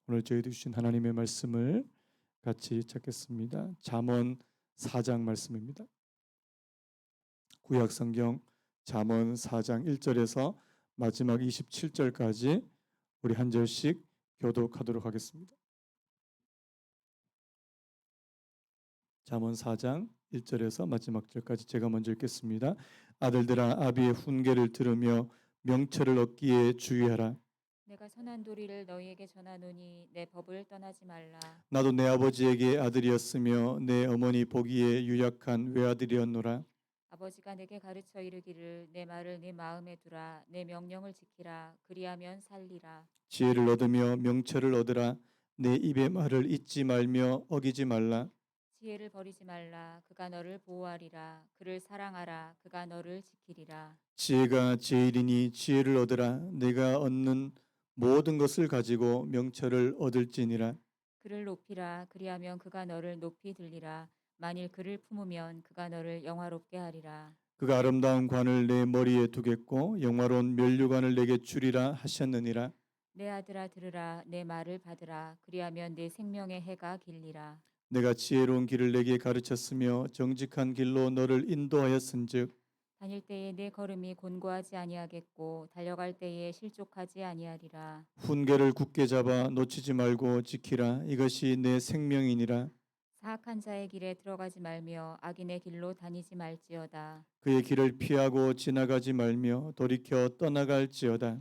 오늘 저희들 주신 하나님의 말씀을 같이 찾겠습니다. 잠언 4장 말씀입니다. 구약 성경 잠언 4장 1절에서 마지막 27절까지 우리 한 절씩 교독하도록 하겠습니다. 잠언 4장 1절에서 마지막 절까지 제가 먼저 읽겠습니다. 아들들아 아비의 훈계를 들으며 명철을 얻기에 주의하라. 내가 선한 도리를 너희에게 전하노니 내 법을 떠나지 말라. 나도 내 아버지에게 아들이었으며 내 어머니 보기에 유약한 외아들이었노라. 아버지가 내게 가르쳐 이르기를 내 말을 네 마음에 두라. 내 명령을 지키라. 그리하면 살리라. 지혜를 얻으며 명철을 얻으라. 내 입의 말을 잊지 말며 어기지 말라. 지혜를 버리지 말라. 그가 너를 보호하리라. 그를 사랑하라. 그가 너를 지키리라. 지혜가 제일이니 지혜를 얻으라. 내가 얻는 모든 것을 가지고 명철을 얻을지니라. 그를 높이라. 그리하면 그가 너를 높이 들리라. 만일 그를 품으면 그가 너를 영화롭게 하리라. 그가 아름다운 관을 내 머리에 두겠고 영화로운 면류관을 내게 주리라 하셨느니라. 내 아들아 들으라. 내 말을 받으라. 그리하면 내 생명의 해가 길리라. 내가 지혜로운 길을 내게 가르쳤으며 정직한 길로 너를 인도하였은즉 다닐 때에 내 걸음이 곤고하지 아니하겠고 달려갈 때에 실족하지 아니하리라. 훈계를 굳게 잡아 놓치지 말고 지키라. 이것이 내 생명이니라. 사악한 자의 길에 들어가지 말며 악인의 길로 다니지 말지어다. 그의 길을 피하고 지나가지 말며 돌이켜 떠나갈지어다.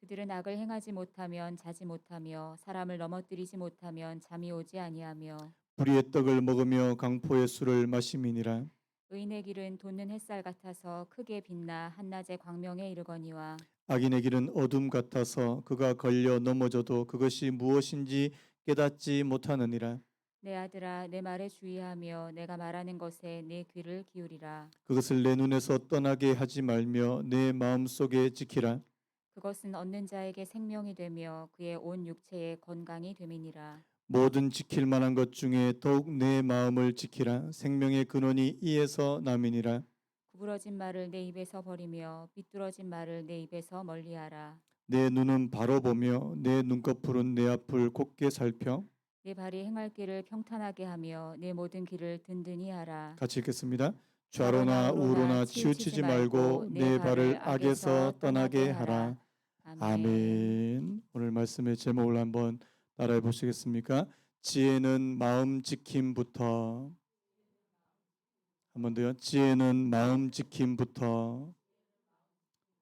그들은 악을 행하지 못하면 자지 못하며 사람을 넘어뜨리지 못하면 잠이 오지 아니하며 불의의 떡을 먹으며 강포의 술을 마심이니라. 의인의 길은 돋는 햇살 같아서 크게 빛나 한낮의 광명에 이르거니와 악인의 길은 어둠 같아서 그가 걸려 넘어져도 그것이 무엇인지 깨닫지 못하느니라. 내 아들아 내 말에 주의하며 내가 말하는 것에 내 귀를 기울이라. 그것을 내 눈에서 떠나게 하지 말며 내 마음속에 지키라. 그것은 얻는 자에게 생명이 되며 그의 온 육체에 건강이 됨이니라. 모든 지킬 만한 것 중에 더욱 내 마음을 지키라. 생명의 근원이 이에서 남이니라. 구부러진 말을 내 입에서 버리며 삐뚤어진 말을 내 입에서 멀리하라. 내 눈은 바로 보며 내 눈꺼풀은 내 앞을 곱게 살펴. 내 발이 행할 길을 평탄하게 하며 내 모든 길을 든든히 하라. 같이 읽겠습니다. 좌로나 우로나 치우치지 말고 내 발을 악에서 떠나게 하라. 아멘. 오늘 말씀의 제목을 한번 따라해 보시겠습니까? 지혜는 마음 지킴부터. 한 번 더요. 지혜는 마음 지킴부터.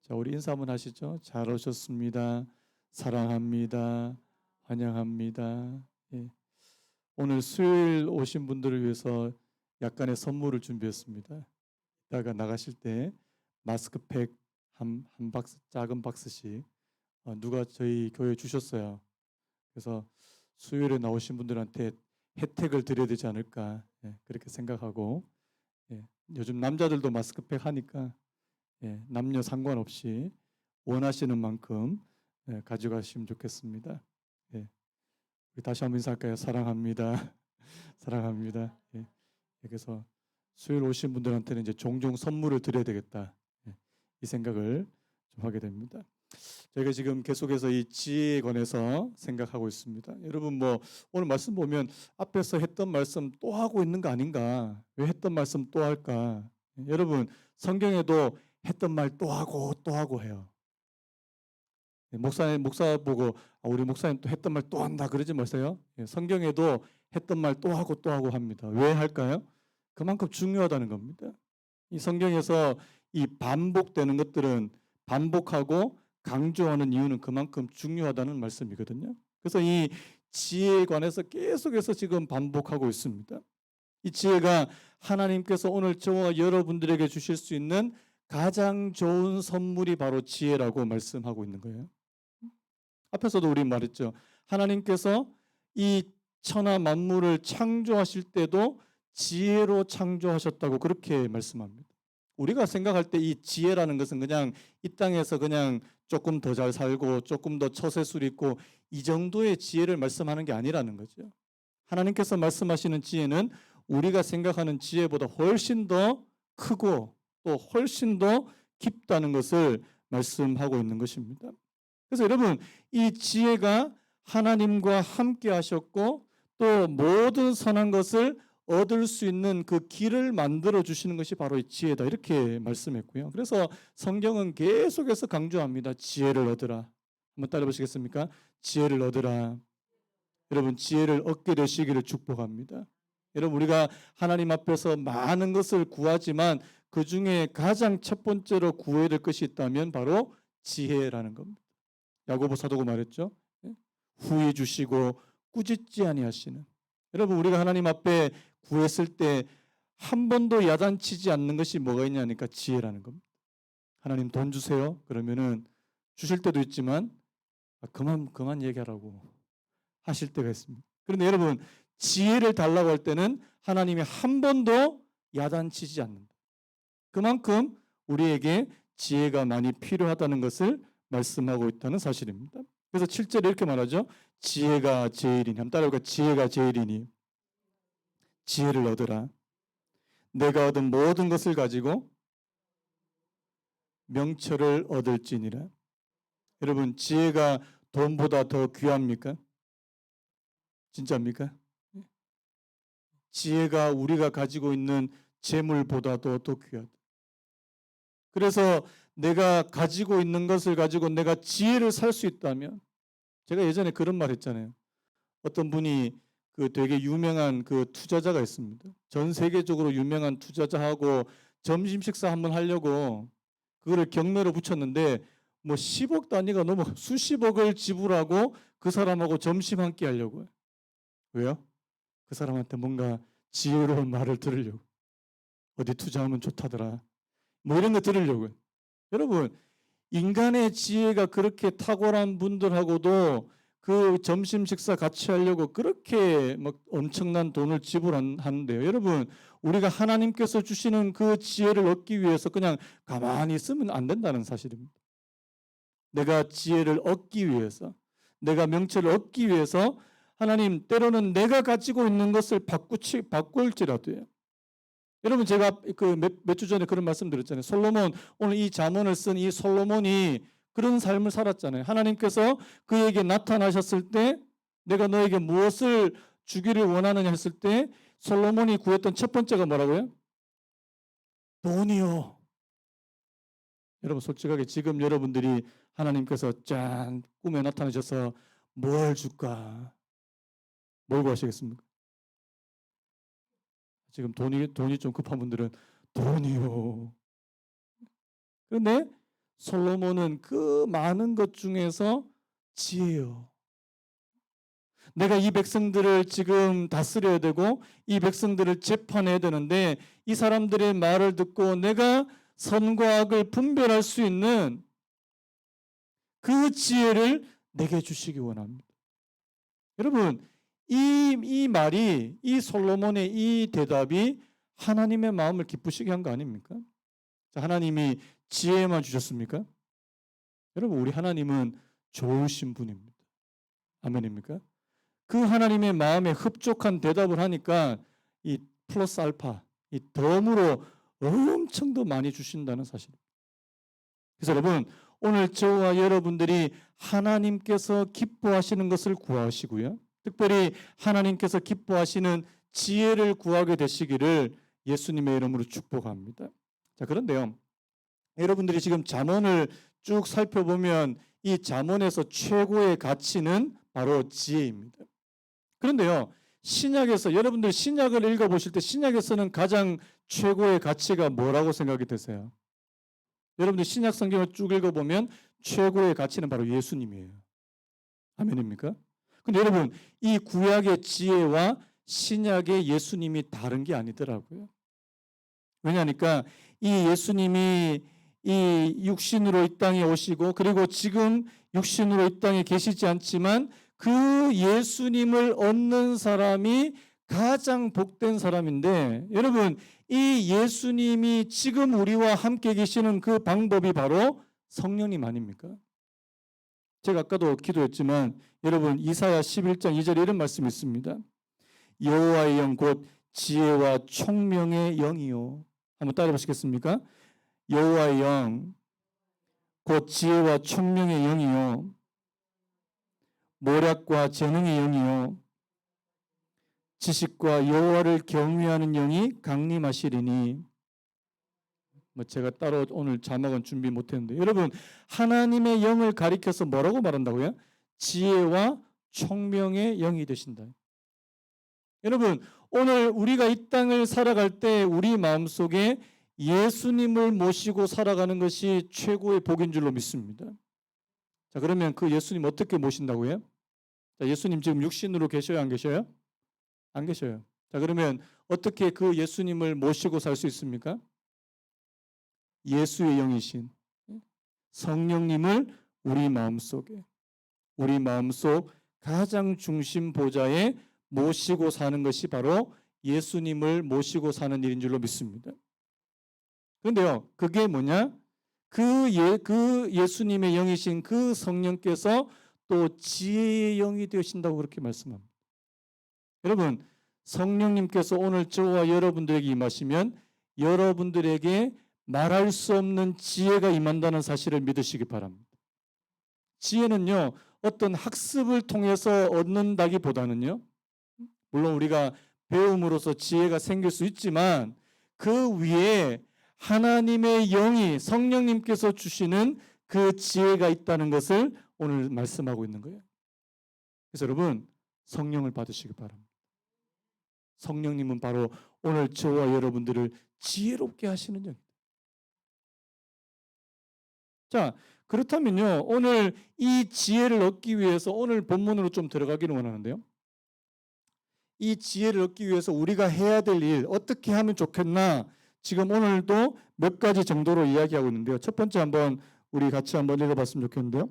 자, 우리 인사 한번 하시죠. 잘 오셨습니다. 사랑합니다. 환영합니다. 예. 오늘 수요일 오신 분들을 위해서 약간의 선물을 준비했습니다. 이따가 나가실 때 마스크팩 한 박스, 작은 박스씩 누가 저희 교회에 주셨어요. 그래서 수요일에 나오신 분들한테 혜택을 드려야 되지 않을까, 그렇게 생각하고, 요즘 남자들도 마스크팩 하니까 남녀 상관없이 원하시는 만큼 가져가시면 좋겠습니다. 우리 다시 한번 인사할까요? 사랑합니다. 사랑합니다. 그래서 수요일 오신 분들한테는 이제 종종 선물을 드려야 되겠다, 이 생각을 좀 하게 됩니다. 저희가 지금 계속해서 이 지혜에 관해서 생각하고 있습니다. 여러분 뭐 오늘 말씀 보면 앞에서 했던 말씀 또 하고 있는 거 아닌가? 왜 했던 말씀 또 할까? 여러분 성경에도 했던 말 또 하고 해요. 목사 보고 우리 목사님 또 했던 말 또 한다 그러지 마세요. 성경에도 했던 말 또 하고 합니다. 왜 할까요? 그만큼 중요하다는 겁니다. 이 성경에서 이 반복되는 것들은 반복하고 강조하는 이유는 그만큼 중요하다는 말씀이거든요. 그래서 이 지혜에 관해서 계속해서 지금 반복하고 있습니다. 이 지혜가 하나님께서 오늘 저와 여러분들에게 주실 수 있는 가장 좋은 선물이 바로 지혜라고 말씀하고 있는 거예요. 앞에서도 우리 말했죠. 하나님께서 이 천하 만물을 창조하실 때도 지혜로 창조하셨다고 그렇게 말씀합니다. 우리가 생각할 때 이 지혜라는 것은 그냥 이 땅에서 그냥 조금 더 잘 살고 조금 더 처세술 있고 이 정도의 지혜를 말씀하는 게 아니라는 거죠. 하나님께서 말씀하시는 지혜는 우리가 생각하는 지혜보다 훨씬 더 크고 또 훨씬 더 깊다는 것을 말씀하고 있는 것입니다. 그래서 여러분 이 지혜가 하나님과 함께 하셨고 또 모든 선한 것을 얻을 수 있는 그 길을 만들어 주시는 것이 바로 이 지혜다. 이렇게 말씀했고요. 그래서 성경은 계속해서 강조합니다. 지혜를 얻으라. 한번 따라 보시겠습니까? 지혜를 얻으라. 여러분 지혜를 얻게 되시기를 축복합니다. 여러분 우리가 하나님 앞에서 많은 것을 구하지만 그 중에 가장 첫 번째로 구해야 될 것이 있다면 바로 지혜라는 겁니다. 야고보 사도가 말했죠. 후히 주시고 꾸짖지 아니하시는. 여러분 우리가 하나님 앞에 구했을 때 한 번도 야단치지 않는 것이 뭐가 있냐니까 지혜라는 겁니다. 하나님 돈 주세요. 그러면은 주실 때도 있지만 그만 얘기하라고 하실 때가 있습니다. 그런데 여러분 지혜를 달라고 할 때는 하나님이 한 번도 야단치지 않는다. 그만큼 우리에게 지혜가 많이 필요하다는 것을 말씀하고 있다는 사실입니다. 그래서 7절에 이렇게 말하죠. 지혜가 제일이니. 한번 따라해볼까요? 지혜가 제일이니. 지혜를 얻으라. 내가 얻은 모든 것을 가지고 명철을 얻을지니라. 여러분 지혜가 돈보다 더 귀합니까? 진짜입니까? 지혜가 우리가 가지고 있는 재물보다도 더 귀하다. 그래서 내가 가지고 있는 것을 가지고 내가 지혜를 살 수 있다면, 제가 예전에 그런 말 했잖아요. 어떤 분이 그 되게 유명한 그 투자자가 있습니다. 전 세계적으로 유명한 투자자하고 점심 식사 한번 하려고 그거를 경매로 붙였는데 뭐 10억 단위가 넘어 수십억을 지불하고 그 사람하고 점심 한 끼 하려고요. 왜요? 그 사람한테 뭔가 지혜로운 말을 들으려고. 어디 투자하면 좋다더라. 뭐 이런 거 들으려고요. 여러분 인간의 지혜가 그렇게 탁월한 분들하고도 그 점심 식사 같이 하려고 그렇게 막 엄청난 돈을 지불하는데요. 여러분 우리가 하나님께서 주시는 그 지혜를 얻기 위해서 그냥 가만히 있으면 안 된다는 사실입니다. 내가 지혜를 얻기 위해서, 내가 명철을 얻기 위해서 하나님 때로는 내가 가지고 있는 것을 바꿀지라도요. 여러분 제가 그 몇 주 전에 그런 말씀 드렸잖아요. 솔로몬, 오늘 이 잠언을 쓴 이 솔로몬이 그런 삶을 살았잖아요. 하나님께서 그에게 나타나셨을 때 내가 너에게 무엇을 주기를 원하느냐 했을 때 솔로몬이 구했던 첫 번째가 뭐라고요? 돈이요. 여러분 솔직하게 지금 여러분들이 하나님께서 짠 꿈에 나타나셔서 뭘 줄까? 뭘 구하시겠습니까? 지금 돈이 좀 급한 분들은 돈이요. 그런데 솔로몬은 그 많은 것 중에서 지혜요. 내가 이 백성들을 지금 다스려야 되고 이 백성들을 재판해야 되는데 이 사람들의 말을 듣고 내가 선과 악을 분별할 수 있는 그 지혜를 내게 주시기 원합니다. 여러분 이 말이 이 솔로몬의 이 대답이 하나님의 마음을 기쁘시게 한 거 아닙니까? 자, 하나님이 지혜만 주셨습니까? 여러분 우리 하나님은 좋으신 분입니다. 아멘입니까? 그 하나님의 마음에 흡족한 대답을 하니까 이 플러스 알파, 이 덤으로 엄청 더 많이 주신다는 사실입니다. 그래서 여러분 오늘 저와 여러분들이 하나님께서 기뻐하시는 것을 구하시고요. 특별히 하나님께서 기뻐하시는 지혜를 구하게 되시기를 예수님의 이름으로 축복합니다. 자, 그런데요. 여러분들이 지금 잠언을 쭉 살펴보면 이 잠언에서 최고의 가치는 바로 지혜입니다. 그런데요. 신약에서 여러분들 신약을 읽어보실 때 신약에서는 가장 최고의 가치가 뭐라고 생각이 되세요? 여러분들 신약 성경을 쭉 읽어보면 최고의 가치는 바로 예수님이에요. 아멘입니까? 근데 여러분 이 구약의 지혜와 신약의 예수님이 다른 게 아니더라고요. 왜냐하니까 이 예수님이 이 육신으로 이 땅에 오시고 그리고 지금 육신으로 이 땅에 계시지 않지만 그 예수님을 얻는 사람이 가장 복된 사람인데 여러분 이 예수님이 지금 우리와 함께 계시는 그 방법이 바로 성령님 아닙니까? 제가 아까도 기도했지만 여러분 이사야 11장 2절에 이런 말씀이 있습니다. 여호와의 영 곧 지혜와 총명의 영이요. 한번 따라 보시겠습니까? 여호와의 영 곧 지혜와 총명의 영이요. 모략과 재능의 영이요 지식과 여호와를 경외하는 영이 강림하시리니. 뭐 제가 따로 오늘 자막은 준비 못했는데 여러분 하나님의 영을 가리켜서 뭐라고 말한다고요? 지혜와 총명의 영이 되신다. 여러분 오늘 우리가 이 땅을 살아갈 때 우리 마음속에 예수님을 모시고 살아가는 것이 최고의 복인 줄로 믿습니다. 자, 그러면 그 예수님 어떻게 모신다고요? 자, 예수님 지금 육신으로 계셔요, 안 계셔요? 안 계셔요. 자, 그러면 어떻게 그 예수님을 모시고 살 수 있습니까? 예수의 영이신 성령님을 우리 마음속에, 우리 마음속 가장 중심 보좌에 모시고 사는 것이 바로 예수님을 모시고 사는 일인 줄로 믿습니다. 그런데요, 그게 뭐냐? 그 예수님의 영이신 그 성령께서 또 지혜의 영이 되신다고 그렇게 말씀합니다. 여러분, 성령님께서 오늘 저와 여러분들에게 임하시면 여러분들에게 말할 수 없는 지혜가 임한다는 사실을 믿으시기 바랍니다. 지혜는요, 어떤 학습을 통해서 얻는다기보다는요, 물론 우리가 배움으로써 지혜가 생길 수 있지만 그 위에 하나님의 영이 성령님께서 주시는 그 지혜가 있다는 것을 오늘 말씀하고 있는 거예요. 그래서 여러분 성령을 받으시기 바랍니다. 성령님은 바로 오늘 저와 여러분들을 지혜롭게 하시는 영입니다. 자, 그렇다면요, 오늘 이 지혜를 얻기 위해서 오늘 본문으로 좀 들어가기를 원하는데요. 이 지혜를 얻기 위해서 우리가 해야 될 일, 어떻게 하면 좋겠나? 지금 오늘도 몇 가지 정도로 이야기하고 있는데요. 첫 번째 한번 우리 같이 한번 읽어봤으면 좋겠는데요.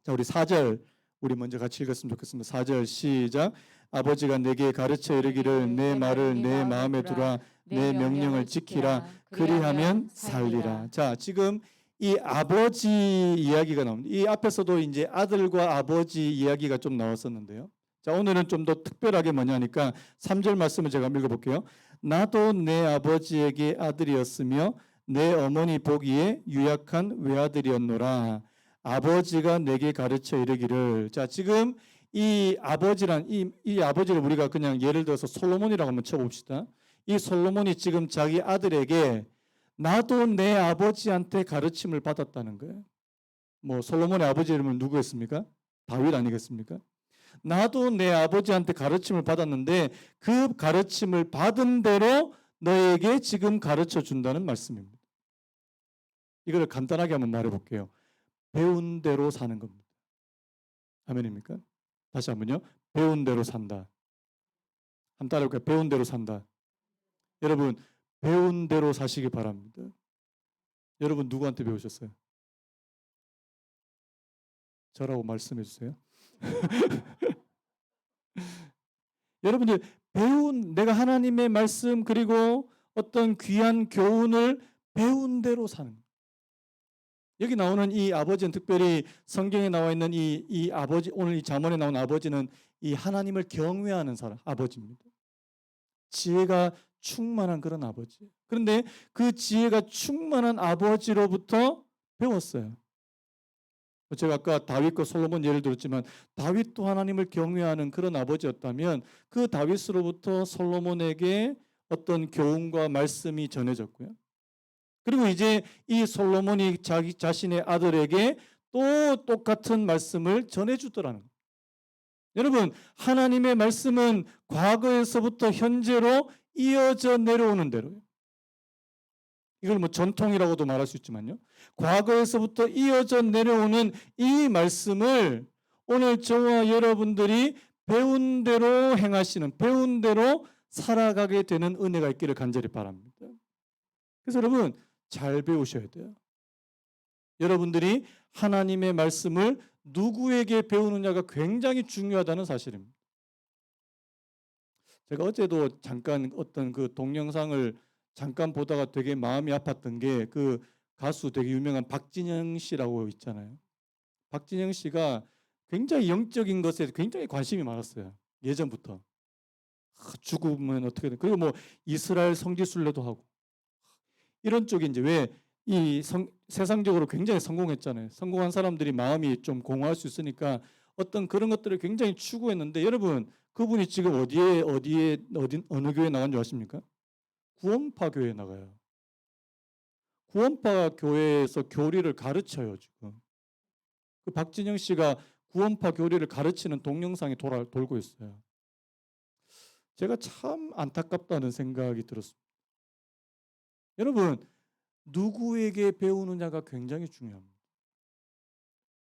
자, 우리 4절 우리 먼저 같이 읽었으면 좋겠습니다. 4절 시작. 아버지가 내게 가르쳐 이르기를 내 말을 내 마음에 두라 내 명령을 지키라 그리하면 살리라. 자, 지금 이 아버지 이야기가 나옵니다. 이 앞에서도 이제 아들과 아버지 이야기가 좀 나왔었는데요. 자, 오늘은 좀 더 특별하게 뭐냐니까 3절 말씀을 제가 읽어볼게요. 나도 내 아버지에게 아들이었으며 내 어머니 보기에 유약한 외아들이었노라. 아버지가 내게 가르쳐 이르기를. 자, 지금 이 아버지란 이 아버지를 우리가 그냥 예를 들어서 솔로몬이라고 한번 쳐봅시다. 이 솔로몬이 지금 자기 아들에게 나도 내 아버지한테 가르침을 받았다는 거예요. 뭐 솔로몬의 아버지 이름은 누구였습니까? 다윗 아니겠습니까? 나도 내 아버지한테 가르침을 받았는데 그 가르침을 받은 대로 너에게 지금 가르쳐 준다는 말씀입니다. 이걸 간단하게 한번 말해 볼게요. 배운 대로 사는 겁니다. 아멘입니까? 다시 한번요. 배운 대로 산다. 한번 따라해볼까요? 배운 대로 산다. 여러분 배운 대로 사시기 바랍니다. 여러분 누구한테 배우셨어요? 저라고 말씀해 주세요. 여러분들 배운 내가 하나님의 말씀 그리고 어떤 귀한 교훈을 배운 대로 사는 거예요. 여기 나오는 이 아버지는 특별히 성경에 나와 있는 이 아버지 오늘 이 잠언에 나온 아버지는 이 하나님을 경외하는 사람 아버지입니다. 지혜가 충만한 그런 아버지. 그런데 그 지혜가 충만한 아버지로부터 배웠어요. 제가 아까 다윗과 솔로몬 예를 들었지만 다윗도 하나님을 경외하는 그런 아버지였다면 그 다윗으로부터 솔로몬에게 어떤 교훈과 말씀이 전해졌고요. 그리고 이제 이 솔로몬이 자기 자신의 아들에게 또 똑같은 말씀을 전해주더라는 거예요. 여러분 하나님의 말씀은 과거에서부터 현재로 이어져 내려오는 대로요. 이걸 뭐 전통이라고도 말할 수 있지만요. 과거에서부터 이어져 내려오는 이 말씀을 오늘 저와 여러분들이 배운 대로 행하시는, 배운 대로 살아가게 되는 은혜가 있기를 간절히 바랍니다. 그래서 여러분 잘 배우셔야 돼요. 여러분들이 하나님의 말씀을 누구에게 배우느냐가 굉장히 중요하다는 사실입니다. 제가 어제도 잠깐 어떤 그 동영상을 잠깐 보다가 되게 마음이 아팠던 게 그 가수 되게 유명한 박진영 씨라고 있잖아요. 박진영 씨가 굉장히 영적인 것에 굉장히 관심이 많았어요. 예전부터. 죽으면 어떻게 돼? 그리고 뭐 이스라엘 성지순례도 하고 이런 쪽이 이제 왜 이 세상적으로 굉장히 성공했잖아요. 성공한 사람들이 마음이 좀 공허할 수 있으니까 어떤 그런 것들을 굉장히 추구했는데 여러분 그분이 지금 어느 교회에 나간 줄 아십니까? 구원파 교회에 나가요. 구원파 교회에서 교리를 가르쳐요 지금. 그 박진영 씨가 구원파 교리를 가르치는 동영상이 돌고 있어요. 제가 참 안타깝다는 생각이 들었습니다. 여러분 누구에게 배우느냐가 굉장히 중요합니다.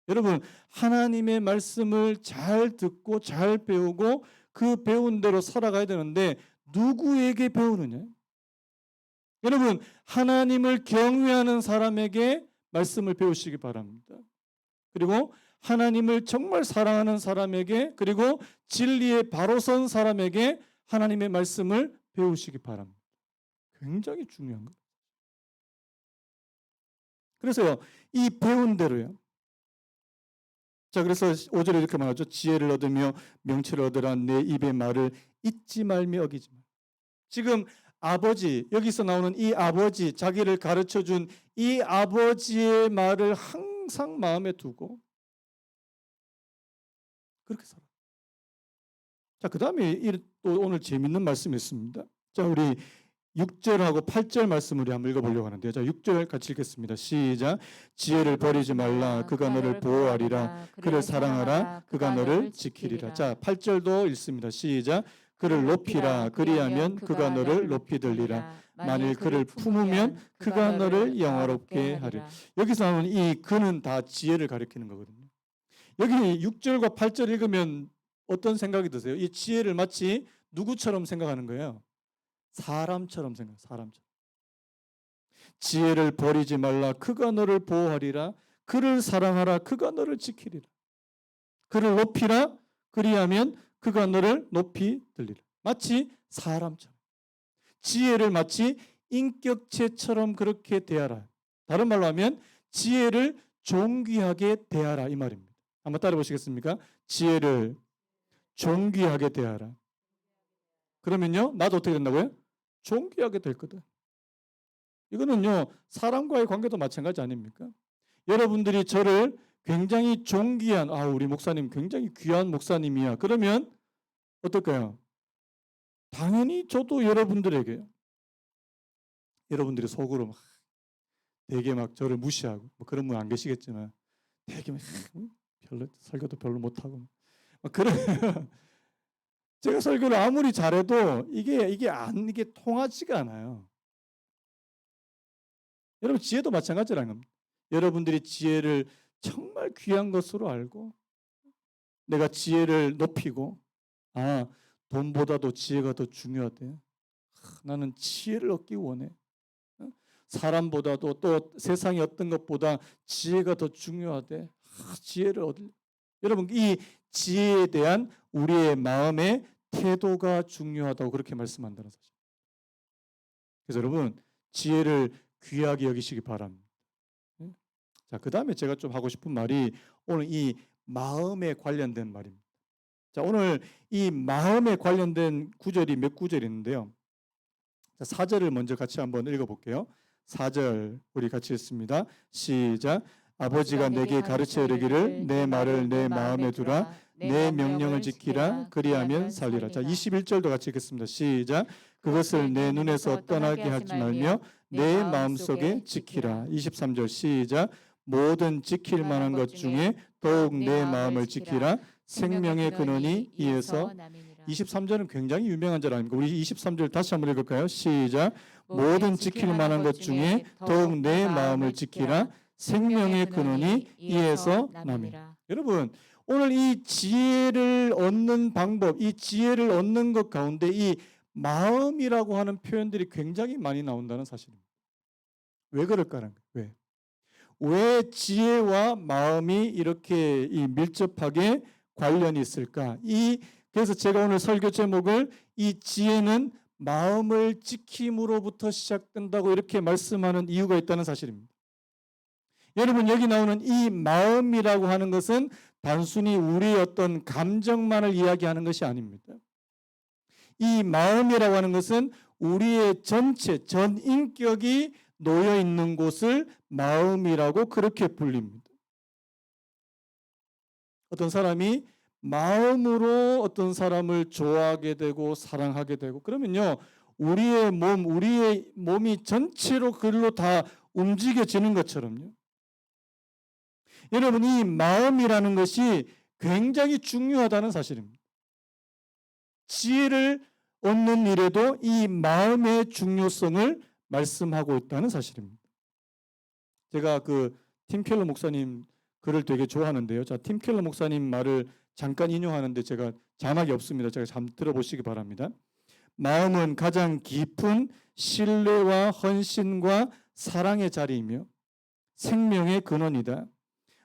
여러분 하나님의 말씀을 잘 듣고 잘 배우고 그 배운 대로 살아가야 되는데 누구에게 배우느냐? 여러분 하나님을 경외하는 사람에게 말씀을 배우시기 바랍니다. 그리고 하나님을 정말 사랑하는 사람에게 그리고 진리에 바로 선 사람에게 하나님의 말씀을 배우시기 바랍니다. 굉장히 중요한 거예요. 그래서요. 이 배운 대로요. 자, 그래서 5절에 이렇게 말하죠. 지혜를 얻으며 명철을 얻으라. 내 입의 말을 잊지 말며 어기지 말. 지금 아버지, 여기서 나오는 이 아버지, 자기를 가르쳐준 이 아버지의 말을 항상 마음에 두고 그렇게 살아. 자, 그 다음에 또 오늘 재밌는 말씀이 있습니다. 자, 우리 6절하고 8절 말씀 우리 한번 읽어보려고 하는데요. 자, 6절 같이 읽겠습니다. 시작. 지혜를 버리지 말라. 그가 너를 보호하리라. 그를 사랑하라. 그가 너를 지키리라. 자, 8절도 읽습니다. 시작. 그를 높이라. 그리하면 그가 너를 높이 들리라. 만일 그를 품으면 그가 너를 영화롭게 하리라. 여기서 나오는 이 그는 다 지혜를 가리키는 거거든요. 여기 6절과 8절 읽으면 어떤 생각이 드세요? 이 지혜를 마치 누구처럼 생각하는 거예요? 사람처럼 생각, 사람처럼. 지혜를 버리지 말라. 그가 너를 보호하리라. 그를 사랑하라. 그가 너를 지키리라. 그를 높이라. 그리하면 그가 너를 높이 들리라. 마치 사람처럼. 지혜를 마치 인격체처럼 그렇게 대하라. 다른 말로 하면 지혜를 존귀하게 대하라 이 말입니다. 한번 따라 보시겠습니까? 지혜를 존귀하게 대하라. 그러면요, 나도 어떻게 된다고요? 존귀하게 될 거다. 이거는요, 사람과의 관계도 마찬가지 아닙니까? 여러분들이 저를 굉장히 존귀한, 우리 목사님 굉장히 귀한 목사님이야. 그러면 어떨까요? 당연히 저도 여러분들에게, 여러분들이 속으로 되게 막 저를 무시하고, 뭐 그런 분 안 계시겠지만, 되게 막 별로 설교도 별로 못하고, 막 그런 제가 설교를 아무리 잘해도 이게 통하지가 않아요. 여러분 지혜도 마찬가지라는 겁니다. 여러분들이 지혜를 정말 귀한 것으로 알고 내가 지혜를 높이고 돈보다도 지혜가 더 중요하대. 나는 지혜를 얻기 원해. 사람보다도 또 세상의 어떤 것보다 지혜가 더 중요하대. 지혜를 얻을. 여러분 이 지혜에 대한 우리의 마음의 태도가 중요하다고 그렇게 말씀한다는 사실. 그래서 여러분 지혜를 귀하게 여기시기 바랍니다. 자, 그 다음에 제가 좀 하고 싶은 말이 오늘 이 마음에 관련된 말입니다. 자, 오늘 이 마음에 관련된 구절이 몇 구절이 있는데요. 자, 4절을 먼저 같이 한번 읽어볼게요. 4절 우리 같이 읽습니다. 시작. 아버지가 내게 가르쳐 이르기를 내 말을 내 마음에 두라. 내 명령을 지키라. 그리하면 살리라. 자, 21절도 같이 읽겠습니다. 시작. 그것을 내 눈에서 떠나게 하지 말며 내 마음속에 지키라. 23절 시작. 모든 지킬 만한 것 중에 더욱 내 마음을 지키라. 생명의 근원이 이에서. 23절은 굉장히 유명한 절 아닙니까? 우리 23절 다시 한번 읽을까요? 시작. 모든 지킬 만한 것 중에 더욱 내 마음을 지키라. 생명의 근원이 이에서 남이라. 여러분 오늘 이 지혜를 얻는 방법, 이 지혜를 얻는 것 가운데 이 마음이라고 하는 표현들이 굉장히 많이 나온다는 사실입니다. 왜 그럴까라는 거예요. 왜 지혜와 마음이 이렇게 밀접하게 관련이 있을까? 그래서 제가 오늘 설교 제목을 이 지혜는 마음을 지킴으로부터 시작된다고 이렇게 말씀하는 이유가 있다는 사실입니다. 여러분 여기 나오는 이 마음이라고 하는 것은 단순히 우리의 어떤 감정만을 이야기하는 것이 아닙니다. 이 마음이라고 하는 것은 우리의 전체 전 인격이 놓여 있는 곳을 마음이라고 그렇게 불립니다. 어떤 사람이 마음으로 어떤 사람을 좋아하게 되고 사랑하게 되고 그러면요. 우리의 몸이 전체로 그걸로 다 움직여지는 것처럼요. 여러분, 이 마음이라는 것이 굉장히 중요하다는 사실입니다. 지혜를 얻는 일에도 이 마음의 중요성을 말씀하고 있다는 사실입니다. 제가 팀 켈러 목사님 글을 되게 좋아하는데요. 자, 팀 켈러 목사님 말을 잠깐 인용하는데 제가 자막이 없습니다. 제가 잠 들어보시기 바랍니다. 마음은 가장 깊은 신뢰와 헌신과 사랑의 자리이며 생명의 근원이다.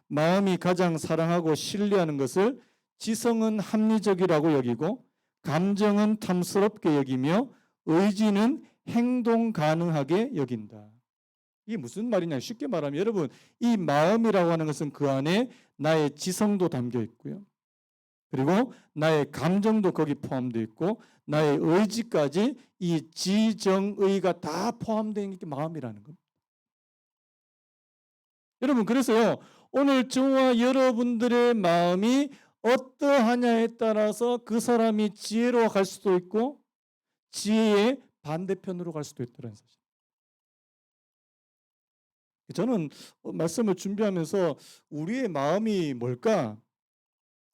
마음이 가장 사랑하고 신뢰하는 것을 지성은 합리적이라고 여기고 감정은 탐스럽게 여기며 의지는 행동 가능하게 여긴다. 이게 무슨 말이냐? 쉽게 말하면 여러분, 이 마음이라고 하는 것은 그 안에 나의 지성도 담겨 있고요. 그리고 나의 감정도 거기 포함되어 있고 나의 의지까지 이 지정의가 다 포함되어 있는 게 마음이라는 겁니다. 여러분, 그래서요, 오늘 저와 여러분들의 마음이 어떠하냐에 따라서 그 사람이 지혜로 갈 수도 있고 지혜의 반대편으로 갈 수도 있다는 사실. 저는 말씀을 준비하면서 우리의 마음이 뭘까?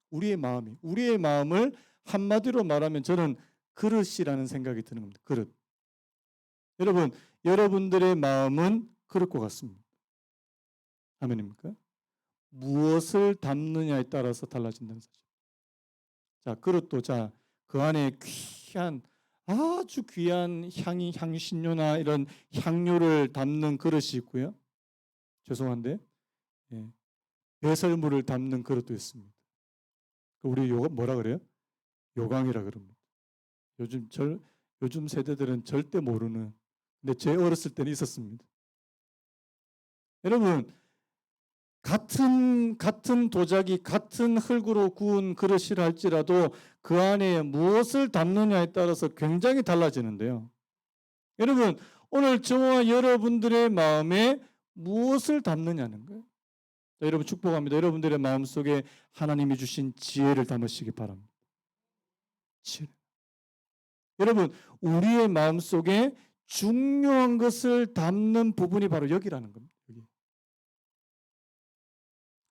우리의 마음을 한마디로 말하면 저는 그릇이라는 생각이 드는 겁니다. 그릇. 여러분, 여러분들의 마음은 그릇과 같습니다. 아멘입니까? 무엇을 담느냐에 따라서 달라진다는 사실. 자, 그릇도 그 안에 아주 귀한 향신료나 이런 향료를 담는 그릇이 있고요. 죄송한데, 배설물을 담는 그릇도 있습니다. 우리 뭐라 그래요? 요강이라 그럽니다. 요즘 세대들은 절대 모르는, 근데 제 어렸을 때는 있었습니다. 여러분, 같은 도자기, 같은 흙으로 구운 그릇이라 할지라도 그 안에 무엇을 담느냐에 따라서 굉장히 달라지는데요. 여러분, 오늘 저와 여러분들의 마음에 무엇을 담느냐는 거예요. 자, 여러분 축복합니다. 여러분들의 마음속에 하나님이 주신 지혜를 담으시기 바랍니다. 지혜. 여러분, 우리의 마음속에 중요한 것을 담는 부분이 바로 여기라는 겁니다. 여기.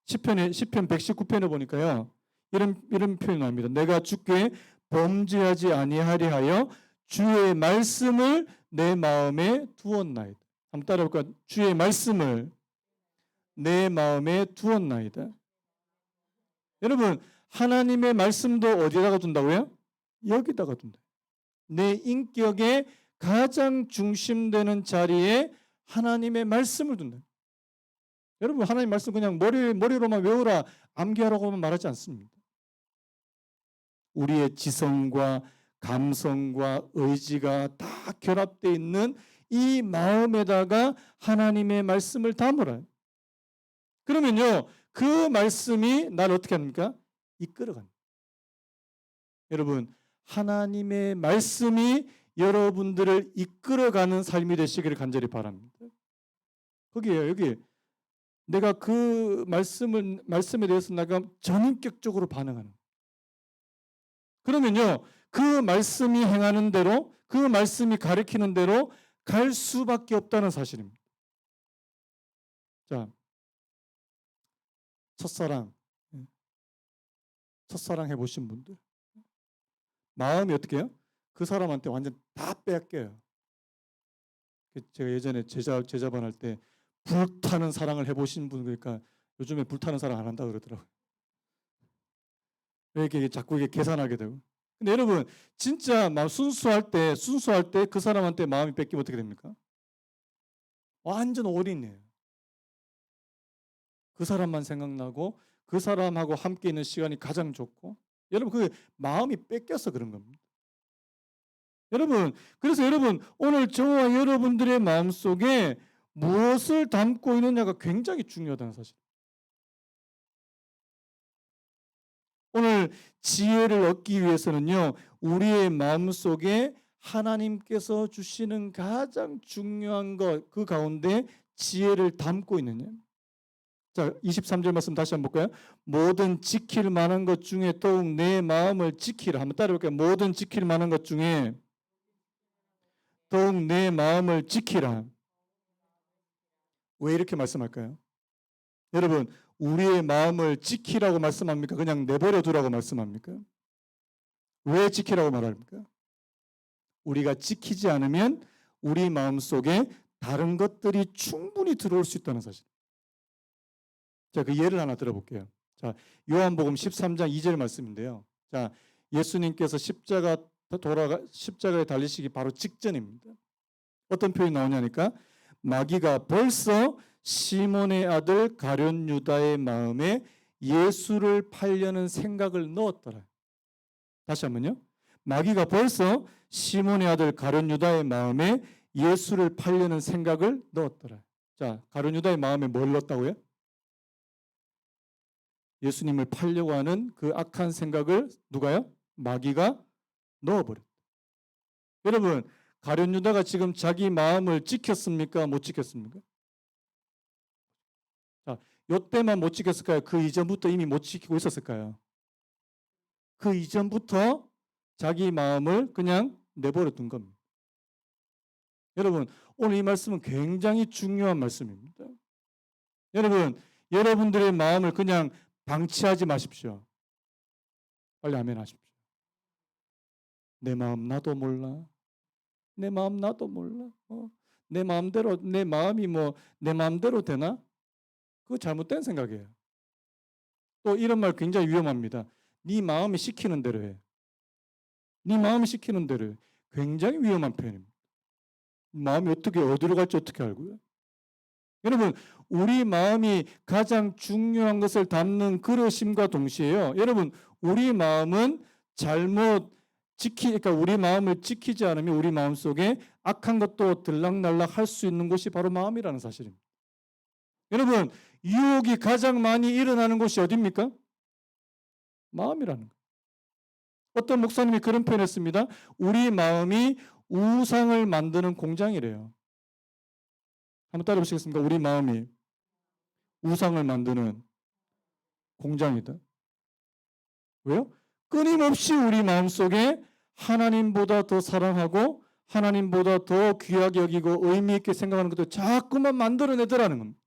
시편 119편에 보니까요. 이런 표현이 나옵니다. 내가 주께 범죄하지 아니하리 하여 주의 말씀을 내 마음에 두었나이다. 한번 따라해볼까요? 주의 말씀을 내 마음에 두었나이다. 여러분, 하나님의 말씀도 어디다가 둔다고요? 여기다가 둔다. 내 인격의 가장 중심되는 자리에 하나님의 말씀을 둔다. 여러분, 하나님 말씀 그냥 머리로만 외우라, 암기하라고만 말하지 않습니다. 우리의 지성과 감성과 의지가 다 결합되어 있는 이 마음에다가 하나님의 말씀을 담으라. 그러면요, 그 말씀이 나를 어떻게 합니까? 이끌어갑니다. 여러분, 하나님의 말씀이 여러분들을 이끌어가는 삶이 되시기를 간절히 바랍니다. 거기에요, 여기. 내가 그 말씀에 대해서 내가 전인격적으로 반응하는. 그러면요, 그 말씀이 행하는 대로, 그 말씀이 가리키는 대로 갈 수밖에 없다는 사실입니다. 자, 첫사랑 해보신 분들. 마음이 어떻게 해요? 그 사람한테 완전 다 뺏겨요. 제가 예전에 제자반 할 때 불타는 사랑을 해보신 분, 그러니까 요즘에 불타는 사랑 안 한다 그러더라고요. 왜 이렇게 자꾸 이게 계산하게 되고. 근데 여러분, 진짜 순수할 때 그 사람한테 마음이 뺏기면 어떻게 됩니까? 완전 올인이에요. 그 사람만 생각나고 그 사람하고 함께 있는 시간이 가장 좋고, 여러분 그 마음이 뺏겨서 그런 겁니다. 여러분, 그래서 여러분 오늘 저와 여러분들의 마음속에 무엇을 담고 있느냐가 굉장히 중요하다는 사실. 오늘 지혜를 얻기 위해서는요, 우리의 마음속에 하나님께서 주시는 가장 중요한 것, 그 가운데 지혜를 담고 있느냐. 자, 23절 말씀 다시 한번 볼까요? 모든 지킬 만한 것 중에 더욱 내 마음을 지키라. 한번 따라해볼게요. 모든 지킬 만한 것 중에 더욱 내 마음을 지키라. 왜 이렇게 말씀할까요? 여러분, 우리의 마음을 지키라고 말씀합니까? 그냥 내버려 두라고 말씀합니까? 왜 지키라고 말합니까? 우리가 지키지 않으면 우리 마음 속에 다른 것들이 충분히 들어올 수 있다는 사실. 자, 그 예를 하나 들어볼게요. 자, 요한복음 13장 2절 말씀인데요. 자, 예수님께서 십자가에 달리시기 바로 직전입니다. 어떤 표현이 나오냐니까 마귀가 벌써 시몬의 아들 가룟 유다의 마음에 예수를 팔려는 생각을 넣었더라. 다시 한번요. 마귀가 벌써 시몬의 아들 가룟 유다의 마음에 예수를 팔려는 생각을 넣었더라. 자, 가룟 유다의 마음에 뭘 넣었다고요? 예수님을 팔려고 하는 그 악한 생각을 누가요? 마귀가 넣어버렸다. 여러분, 가룟 유다가 지금 자기 마음을 지켰습니까? 못 지켰습니까? 자, 요때만 못 지켰을까요? 그 이전부터 이미 못 지키고 있었을까요? 그 이전부터 자기 마음을 그냥 내버려 둔 겁니다. 여러분, 오늘 이 말씀은 굉장히 중요한 말씀입니다. 여러분, 여러분들의 마음을 그냥 방치하지 마십시오. 빨리 아멘 하십시오. 내 마음 나도 몰라. 내 마음 나도 몰라. 내 마음대로 내 마음이 뭐 내 마음대로 되나? 그거 잘못된 생각이에요. 또 이런 말 굉장히 위험합니다. 네 마음이 시키는 대로 해. 네 마음이 시키는 대로 해. 굉장히 위험한 표현입니다. 마음이 어디로 갈지 어떻게 알고요? 여러분, 우리 마음이 가장 중요한 것을 담는 그릇임과 동시에요. 여러분, 우리 마음은 그러니까 우리 마음을 지키지 않으면 우리 마음 속에 악한 것도 들락날락 할 수 있는 곳이 바로 마음이라는 사실입니다. 여러분, 유혹이 가장 많이 일어나는 곳이 어디입니까? 마음이라는 거예요. 어떤 목사님이 그런 표현했습니다. 우리 마음이 우상을 만드는 공장이래요. 한번 따라 보시겠습니까? 우리 마음이 우상을 만드는 공장이다. 왜요? 끊임없이 우리 마음속에 하나님보다 더 사랑하고 하나님보다 더 귀하게 여기고 의미 있게 생각하는 것들 자꾸만 만들어내더라는 겁니다.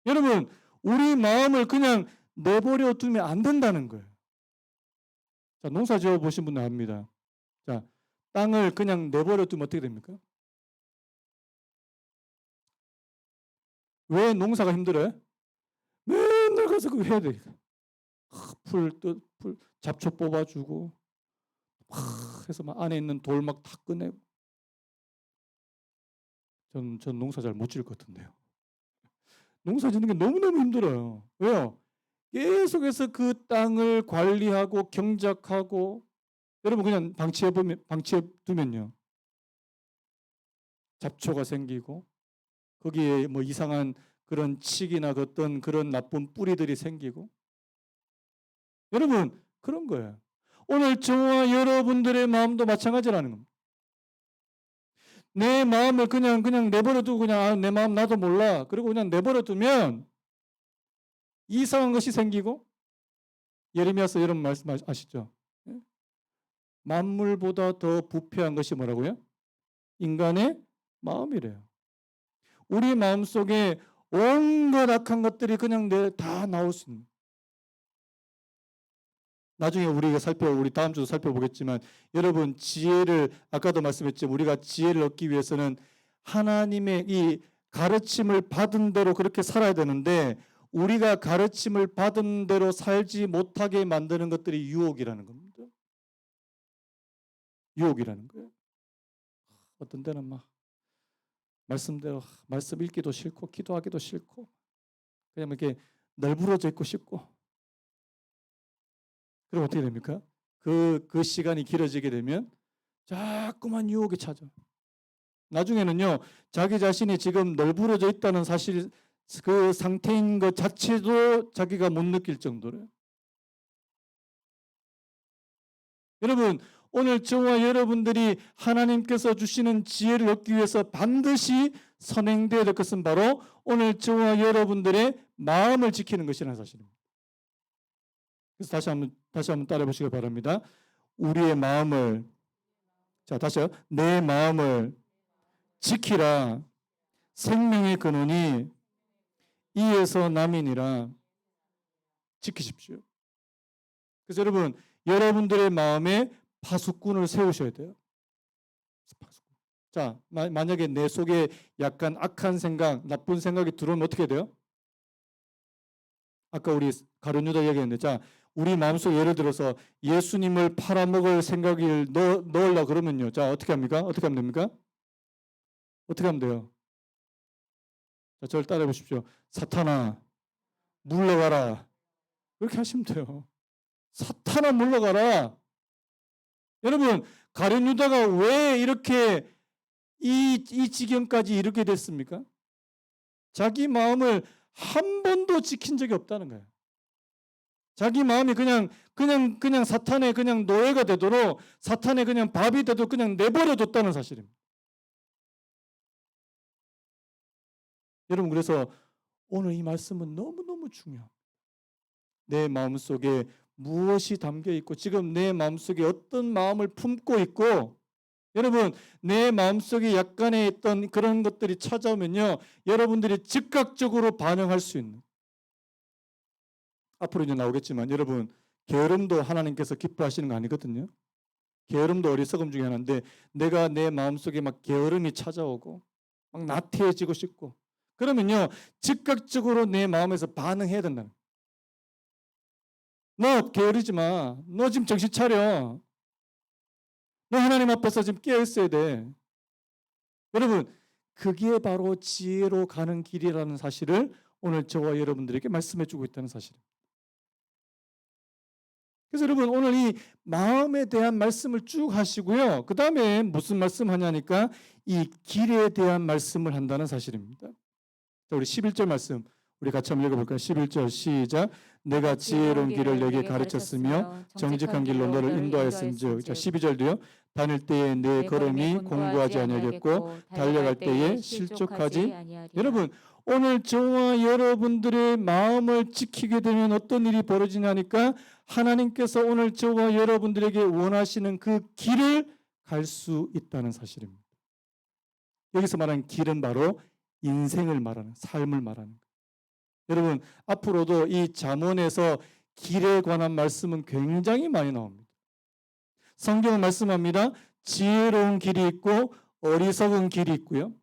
여러분, 우리 마음을 그냥 내버려 두면 안 된다는 거예요. 자, 농사 지어 보신 분들 압니다. 자, 땅을 그냥 내버려 두면 어떻게 됩니까? 왜 농사가 힘들어요? 맨날 가서 그거 해야 돼. 풀 잡초 뽑아주고 해서 막 안에 있는 돌 막 다 꺼내고. 전 농사 잘 못 지을 것 같은데요. 농사 짓는 게 너무너무 힘들어요. 왜요? 계속해서 그 땅을 관리하고 경작하고 여러분 그냥 방치해 두면요. 잡초가 생기고 거기에 뭐 이상한 그런 칡이나 어떤 그런 나쁜 뿌리들이 생기고 여러분 그런 거예요. 오늘 저와 여러분들의 마음도 마찬가지라는 겁니다. 내 마음을 그냥 내버려 두고 그냥 내 마음 나도 몰라. 그리고 그냥 내버려 두면 이상한 것이 생기고 예레미야서 이런 말씀 아시죠? 만물보다 더 부패한 것이 뭐라고요? 인간의 마음이래요. 우리 마음속에 온갖 악한 것들이 그냥 다 나올 수 있는. 나중에 우리 다음 주도 살펴보겠지만 여러분 지혜를 아까도 말씀했지만 우리가 지혜를 얻기 위해서는 하나님의 이 가르침을 받은 대로 그렇게 살아야 되는데 우리가 가르침을 받은 대로 살지 못하게 만드는 것들이 유혹이라는 겁니다. 유혹이라는 거예요. 어떤 때는 막 말씀대로 말씀 읽기도 싫고 기도하기도 싫고 그냥 이렇게 널브러져 있고 싶고 그럼 어떻게 됩니까? 그 시간이 길어지게 되면 자꾸만 유혹이 찾아. 나중에는요 자기 자신이 지금 널브러져 있다는 사실 그 상태인 것 자체도 자기가 못 느낄 정도로요. 여러분 오늘 저와 여러분들이 하나님께서 주시는 지혜를 얻기 위해서 반드시 선행되어야 될 것은 바로 오늘 저와 여러분들의 마음을 지키는 것이라는 사실입니다. 그래서 다시 한번 따라해 보시기 바랍니다. 우리의 마음을, 자, 다시요. 내 마음을 지키라. 생명의 근원이 이에서 남이니라. 지키십시오. 그래서 여러분들의 마음에 파수꾼을 세우셔야 돼요. 파수꾼. 자, 만약에 내 속에 약간 악한 생각, 나쁜 생각이 들어오면 어떻게 돼요? 아까 우리 가룟 유다 얘기했는데, 자, 우리 마음속에 예를 들어서 예수님을 팔아먹을 생각을 넣으려고 그러면요. 자, 어떻게 합니까? 어떻게 하면 됩니까? 어떻게 하면 돼요? 자, 저를 따라해 보십시오. 사탄아, 물러가라. 그렇게 하시면 돼요. 사탄아, 물러가라. 여러분, 가룟 유다가 왜 이렇게 이 지경까지 이르게 됐습니까? 자기 마음을 한 번도 지킨 적이 없다는 거예요. 자기 마음이 그냥 사탄의 그냥 노예가 되도록, 사탄의 그냥 밥이 되도록 그냥 내버려 뒀다는 사실입니다. 여러분, 그래서 오늘 이 말씀은 너무너무 중요합니다. 내 마음속에 무엇이 담겨 있고, 지금 내 마음속에 어떤 마음을 품고 있고, 여러분, 내 마음속에 약간의 어떤 그런 것들이 찾아오면요, 여러분들이 즉각적으로 반응할 수 있는, 앞으로 이제 나오겠지만, 여러분, 게으름도 하나님께서 기뻐하시는 거 아니거든요. 게으름도 어리석음 중에 하나인데, 내가 내 마음속에 막 게으름이 찾아오고 막 나태해지고 싶고, 그러면요, 즉각적으로 내 마음에서 반응해야 된다는 거예요. 너 게으르지 마. 너 지금 정신 차려. 너 하나님 앞에서 지금 깨어 있어야 돼. 여러분, 그게 바로 지혜로 가는 길이라는 사실을 오늘 저와 여러분들에게 말씀해 주고 있다는 사실입니다. 그래서 여러분, 오늘 이 마음에 대한 말씀을 쭉 하시고요. 그 다음에 무슨 말씀 하냐니까 이 길에 대한 말씀을 한다는 사실입니다. 자, 우리 11절 말씀 우리 같이 한번 읽어볼까요? 11절 시작. 내가 지혜로운 길을 내게 가르쳤으며 정직한 길로 너를 인도하였은즉. 자, 12절도요. 다닐 때에 내 걸음이 공고하지 아니하겠고 달려갈 때에 실족하지 아니하리라. 여러분, 오늘 저와 여러분들의 마음을 지키게 되면 어떤 일이 벌어지냐니까 하나님께서 오늘 저와 여러분들에게 원하시는 그 길을 갈 수 있다는 사실입니다. 여기서 말하는 길은 바로 인생을 말하는, 삶을 말하는 거예요. 여러분, 앞으로도 이 잠언에서 길에 관한 말씀은 굉장히 많이 나옵니다. 성경은 말씀합니다. 지혜로운 길이 있고 어리석은 길이 있고요.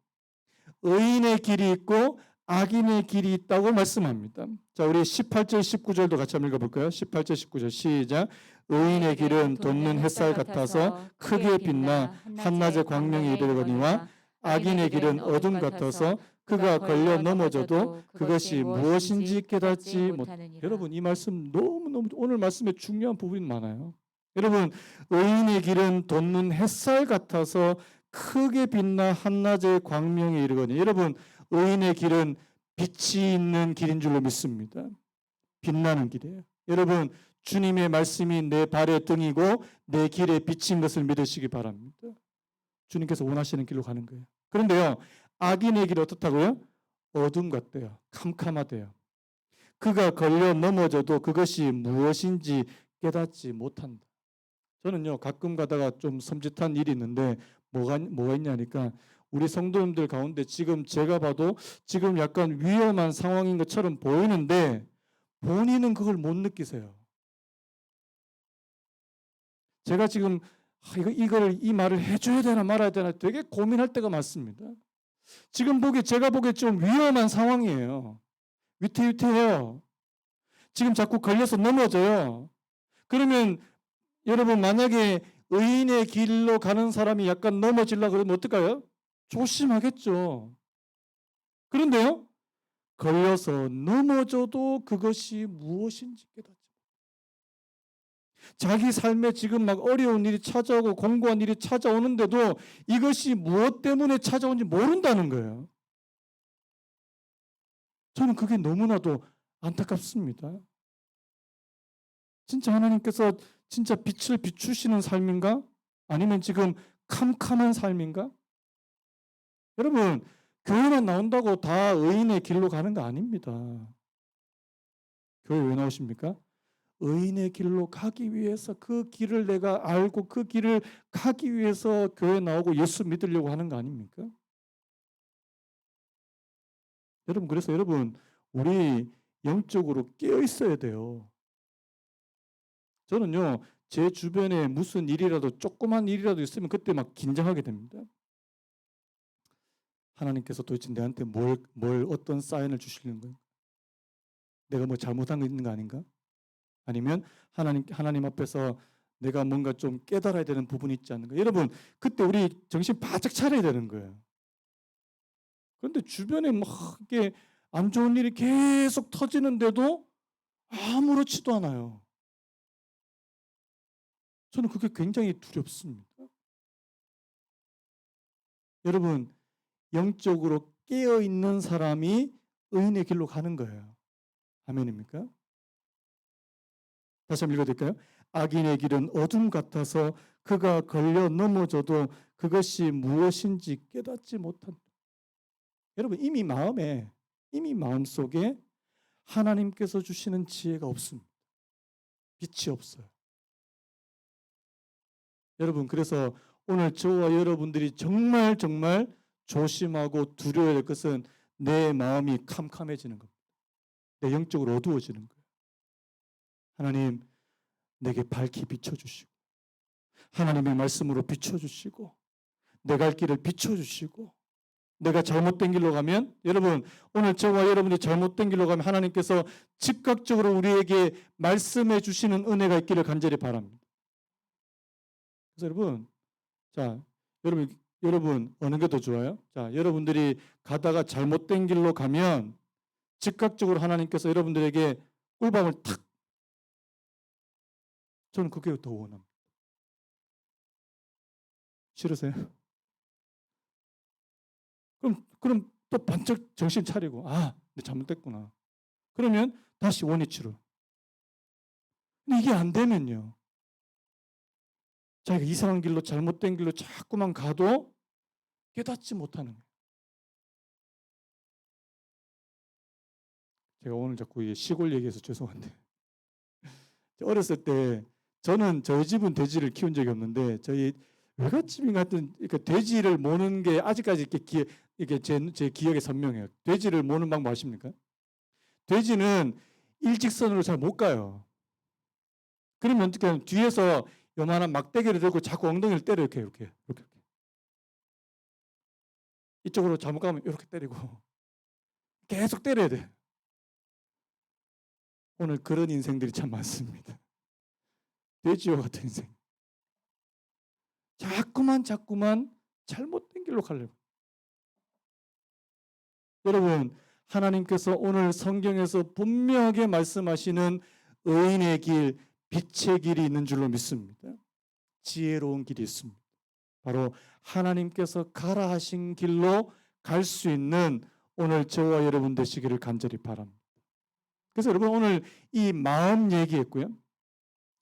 의인의 길이 있고 악인의 길이 있다고 말씀합니다. 자, 우리 18절 19절도 같이 한번 읽어볼까요? 18절 19절 시작. 의인의 길은 돋는 햇살 같아서 크게 빛나 한낮의 광명이 이르거니와 악인의 길은 어둠 같아서 그가 걸려 넘어져도 그것이 무엇인지 깨닫지 못하느니라. 여러분, 이 말씀 너무너무 오늘 말씀에 중요한 부분이 많아요. 여러분, 의인의 길은 돋는 햇살 같아서 크게 빛나 한낮의 광명이 이르거니. 여러분, 의인의 길은 빛이 있는 길인 줄로 믿습니다. 빛나는 길이에요. 여러분, 주님의 말씀이 내 발의 등이고 내 길에 비친 것을 믿으시기 바랍니다. 주님께서 원하시는 길로 가는 거예요. 그런데요, 악인의 길이 어떻다고요? 어둠 같대요. 캄캄하대요. 그가 걸려 넘어져도 그것이 무엇인지 깨닫지 못한다. 저는요, 가끔 가다가 좀 섬찟한 일이 있는데 뭐가 있냐니까 우리 성도님들 가운데 지금 제가 봐도 지금 약간 위험한 상황인 것처럼 보이는데 본인은 그걸 못 느끼세요. 제가 지금 이 말을 해줘야 되나 말아야 되나 되게 고민할 때가 많습니다. 지금 제가 보기에 좀 위험한 상황이에요. 위태위태해요. 지금 자꾸 걸려서 넘어져요. 그러면 여러분, 만약에 의인의 길로 가는 사람이 약간 넘어지려고 그러면 어떨까요? 조심하겠죠. 그런데요, 걸려서 넘어져도 그것이 무엇인지 깨닫지. 자기 삶에 지금 막 어려운 일이 찾아오고 공고한 일이 찾아오는데도 이것이 무엇 때문에 찾아온지 모른다는 거예요. 저는 그게 너무나도 안타깝습니다. 진짜 하나님께서 진짜 빛을 비추시는 삶인가? 아니면 지금 캄캄한 삶인가? 여러분, 교회만 나온다고 다 의인의 길로 가는 거 아닙니다. 교회 왜 나오십니까? 의인의 길로 가기 위해서, 그 길을 내가 알고 그 길을 가기 위해서 교회 나오고 예수 믿으려고 하는 거 아닙니까? 여러분, 그래서 여러분, 우리 영적으로 깨어 있어야 돼요. 저는요, 제 주변에 무슨 일이라도, 조그만 일이라도 있으면 그때 막 긴장하게 됩니다. 하나님께서 도대체 내한테 어떤 사인을 주시는 거예요? 내가 뭐 잘못한 거 있는 거 아닌가? 아니면 하나님 앞에서 내가 뭔가 좀 깨달아야 되는 부분이 있지 않는가? 여러분, 그때 우리 정신 바짝 차려야 되는 거예요. 그런데 주변에 막 이게 안 좋은 일이 계속 터지는데도 아무렇지도 않아요. 저는 그게 굉장히 두렵습니다. 여러분, 영적으로 깨어 있는 사람이 의인의 길로 가는 거예요. 아멘입니까? 다시 한번 읽어드릴까요? 악인의 길은 어둠 같아서 그가 걸려 넘어져도 그것이 무엇인지 깨닫지 못한. 여러분, 이미 마음속에 하나님께서 주시는 지혜가 없습니다. 빛이 없어요. 여러분, 그래서 오늘 저와 여러분들이 정말 조심하고 두려워야 할 것은 내 마음이 캄캄해지는 겁니다. 내 영적으로 어두워지는 거예요. 하나님, 내게 밝히 비춰주시고, 하나님의 말씀으로 비춰주시고, 내 갈 길을 비춰주시고, 내가 잘못된 길로 가면, 여러분, 오늘 저와 여러분이 잘못된 길로 가면 하나님께서 즉각적으로 우리에게 말씀해 주시는 은혜가 있기를 간절히 바랍니다. 그래서 여러분, 자, 여러분 어느 게 더 좋아요? 자, 여러분들이 가다가 잘못된 길로 가면 즉각적으로 하나님께서 여러분들에게 꿀밤을 탁. 저는 그게 더 원합니다. 싫으세요? 그럼 또 번쩍 정신 차리고, 아, 내 잘못됐구나. 그러면 다시 원위치로. 근데 이게 안 되면요, 자기가 이상한 길로, 잘못된 길로 자꾸만 가도 깨닫지 못하는 거예요. 제가 오늘 자꾸 시골 얘기해서 죄송한데, 어렸을 때 저는 저희 집은 돼지를 키운 적이 없는데 저희 외갓집인 같은 돼지를 모는 게 아직까지 이렇게 제 기억에 선명해요. 돼지를 모는 방법 아십니까? 돼지는 일직선으로 잘 못 가요. 그러면 어떻게 하면 뒤에서 요만한 막대기를 들고 자꾸 엉덩이를 때려 이렇게. 이쪽으로 잘못 가면 이렇게 때리고 계속 때려야 돼. 오늘 그런 인생들이 참 많습니다. 돼지와 같은 인생. 자꾸만 잘못된 길로 가려고. 여러분, 하나님께서 오늘 성경에서 분명하게 말씀하시는 의인의 길, 빛의 길이 있는 줄로 믿습니다. 지혜로운 길이 있습니다. 바로 하나님께서 가라 하신 길로 갈 수 있는 오늘 저와 여러분 되시기를 간절히 바랍니다. 그래서 여러분, 오늘 이 마음 얘기했고요.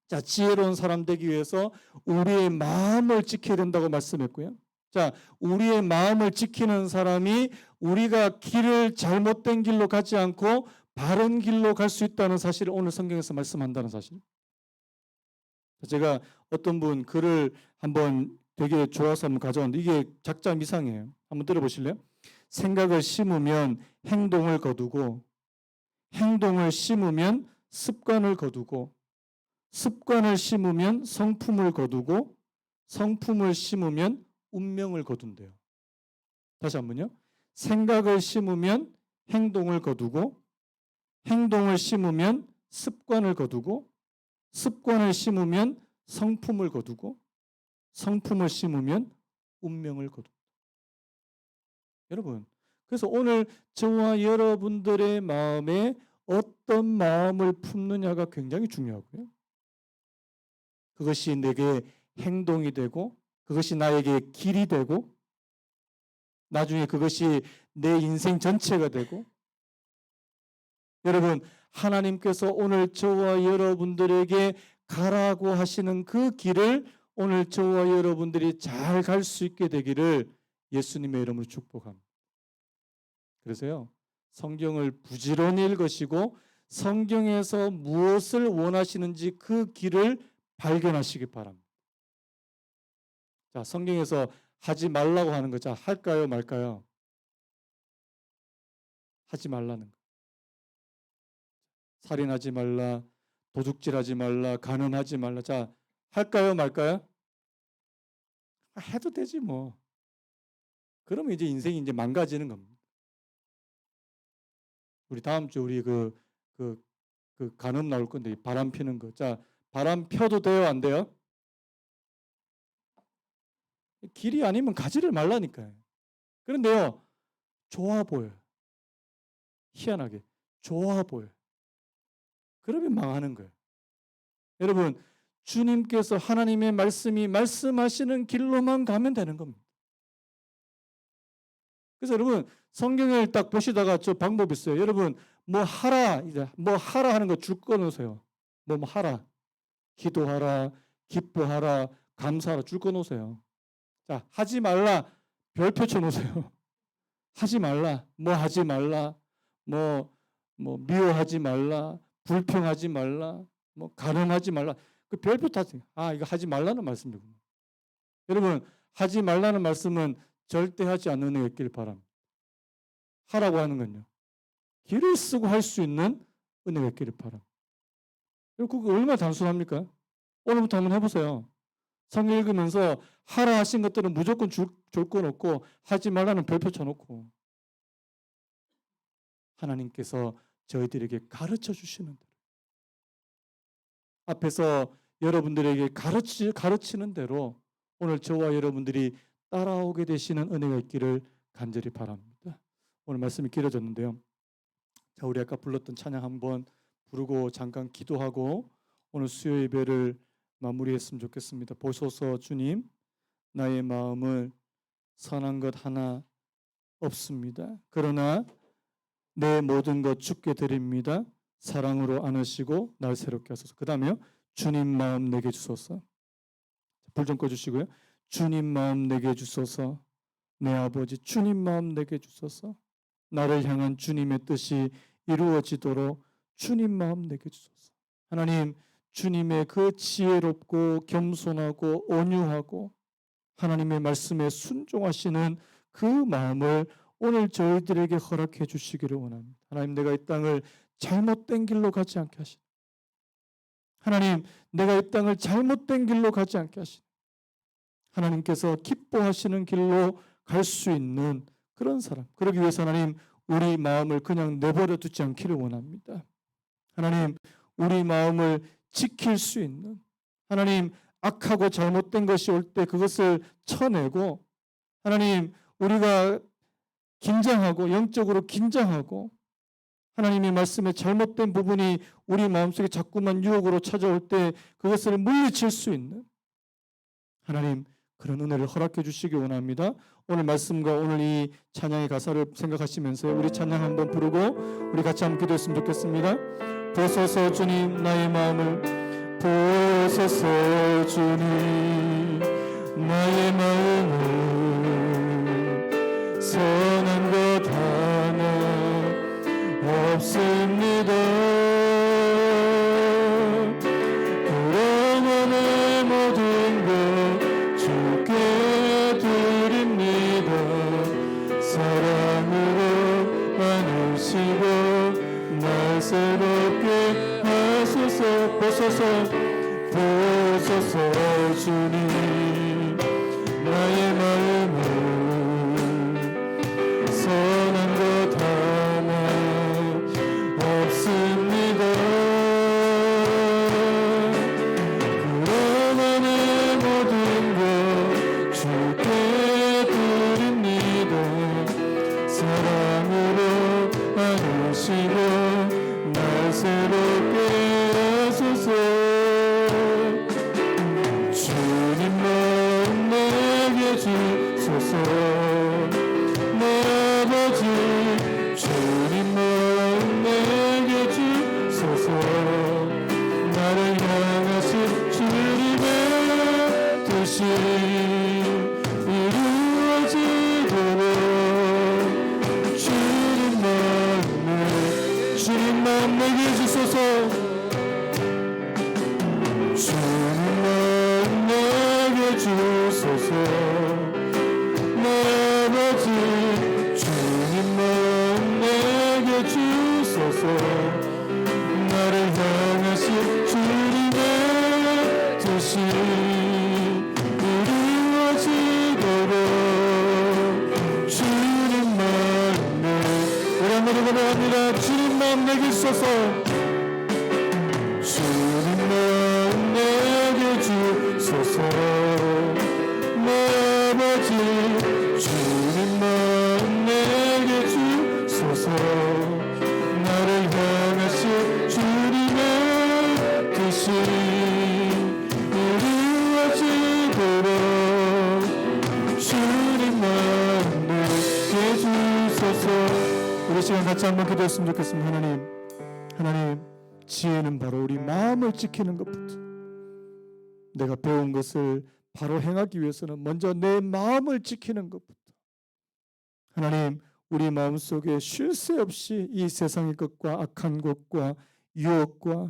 자, 지혜로운 사람 되기 위해서 우리의 마음을 지켜야 된다고 말씀했고요. 자, 우리의 마음을 지키는 사람이 우리가 길을 잘못된 길로 가지 않고 바른 길로 갈 수 있다는 사실을 오늘 성경에서 말씀한다는 사실. 제가 어떤 분 글을 한번 되게 좋아서 한번 가져왔는데 이게 작자 미상이에요. 한번 들어보실래요? 생각을 심으면 행동을 거두고, 행동을 심으면 습관을 거두고, 습관을 심으면 성품을 거두고, 성품을 심으면 운명을 거둔대요. 다시 한번요. 생각을 심으면 행동을 거두고, 행동을 심으면 습관을 거두고, 습관을 심으면 성품을 거두고, 성품을 심으면 운명을 거둔다. 여러분, 그래서 오늘 저와 여러분들의 마음에 어떤 마음을 품느냐가 굉장히 중요하고요. 그것이 내게 행동이 되고, 그것이 나에게 길이 되고, 나중에 그것이 내 인생 전체가 되고, 여러분, 하나님께서 오늘 저와 여러분들에게 가라고 하시는 그 길을 오늘 저와 여러분들이 잘 갈 수 있게 되기를 예수님의 이름으로 축복합니다. 그래서요, 성경을 부지런히 읽으시고 성경에서 무엇을 원하시는지 그 길을 발견하시기 바랍니다. 자, 성경에서 하지 말라고 하는 거, 자, 할까요, 말까요? 하지 말라는 거. 살인하지 말라, 도둑질하지 말라, 간음하지 말라. 자, 할까요, 말까요? 해도 되지 뭐. 그러면 이제 인생이 이제 망가지는 겁니다. 우리 다음 주 우리 그 간음 나올 건데 바람 피는 거. 자, 바람 펴도 돼요, 안 돼요? 길이 아니면 가지를 말라니까요. 그런데요, 좋아 보여요. 희한하게 좋아 보여요. 그러면 망하는 거예요. 여러분, 주님께서 하나님의 말씀이 말씀하시는 길로만 가면 되는 겁니다. 그래서 여러분, 성경을 딱 보시다가 저 방법이 있어요. 여러분, 뭐 하라, 이제 뭐 하라 하는 거 줄 꺼놓으세요. 뭐 하라. 기도하라, 기뻐하라, 감사하라 줄 꺼놓으세요. 자, 하지 말라, 별표 쳐놓으세요. 하지 말라, 뭐 하지 말라, 뭐 미워하지 말라, 불평하지 말라, 뭐 가늠하지 말라. 그 별표 tas세요. 아, 이거 하지 말라는 말씀이군요. 여러분, 하지 말라는 말씀은 절대 하지 않는 은혜가 있길 바랍니다. 하라고 하는 건요, 길을 쓰고 할 수 있는 은혜가 있기를 바랍니다. 그리고 그거 얼마나 단순합니까? 오늘부터 한번 해보세요. 성경 읽으면서 하라 하신 것들은 무조건 줄 건 없고 하지 말라는 별표 쳐놓고 하나님께서 저희들에게 가르쳐 주시는 대로 앞에서 여러분들에게 가르치는 대로 오늘 저와 여러분들이 따라오게 되시는 은혜가 있기를 간절히 바랍니다. 오늘 말씀이 길어졌는데요. 자, 우리 아까 불렀던 찬양 한번 부르고 잠깐 기도하고 오늘 수요 예배를 마무리했으면 좋겠습니다. 보소서 주님, 나의 마음을 선한 것 하나 없습니다. 그러나 내 모든 것 주께 드립니다. 사랑으로 안으시고 날 새롭게 하소서. 그 다음에요, 주님 마음 내게 주소서. 불 좀 꺼주시고요. 주님 마음 내게 주소서. 내 아버지 주님 마음 내게 주소서. 나를 향한 주님의 뜻이 이루어지도록 주님 마음 내게 주소서. 하나님, 주님의 그 지혜롭고 겸손하고 온유하고 하나님의 말씀에 순종하시는 그 마음을 오늘 저희들에게 허락해 주시기를 원합니다. 하나님, 내가 이 땅을 잘못된 길로 가지 않게 하시는, 하나님, 내가 이 땅을 잘못된 길로 가지 않게 하시는, 하나님께서 기뻐하시는 길로 갈 수 있는 그런 사람, 그러기 위해서 하나님, 우리 마음을 그냥 내버려 두지 않기를 원합니다. 하나님, 우리 마음을 지킬 수 있는, 하나님, 악하고 잘못된 것이 올 때 그것을 쳐내고, 하나님, 우리가 긴장하고 영적으로 긴장하고 하나님의 말씀에 잘못된 부분이 우리 마음속에 자꾸만 유혹으로 찾아올 때 그것을 물리칠 수 있는 하나님, 그런 은혜를 허락해 주시기 원합니다. 오늘 말씀과 오늘 이 찬양의 가사를 생각하시면서 우리 찬양 한번 부르고 우리 같이 한번 기도했으면 좋겠습니다. 보소서 주님, 나의 마음을 보소서 주님, 나의 마음을 선한 것 하나 없습니다. 그러나 내 모든 것 주께 드립니다. 사랑으로 안으시고 날 새롭게 하소서. 보소서 주님, 나의 마음을 선한 것 하나 없습니다. 그러나 내 모든 것 주께 드립니다. 사랑으로 안으시고 날 새롭게 하소서. 주님 마음 내게 주소서. 주님 마음 내게 주소서. 나를 향하신 주님의 뜻이 이루어지도록 주님 마음 내게 주소서. 뜻이 이루어지도록 주님 마음에 우리 한번 고백합니다. 주님 마음 내게 있어서 주님 마음 내게 주소서 내 아버지 주님 마음 내게 주소서 나를 향하신 주님의 뜻이 이루어지도록 주님 마음 내게 주소서. 우리 시간 같이 한번 기도했으면 좋겠습니다. 하나님 지혜는 바로 우리 마음을 지키는 것부터 내가 배운 것을 바로 행하기 위해서는 먼저 내 마음을 지키는 것부터 하나님 우리 마음속에 쉴 새 없이 이 세상의 것과 악한 것과 유혹과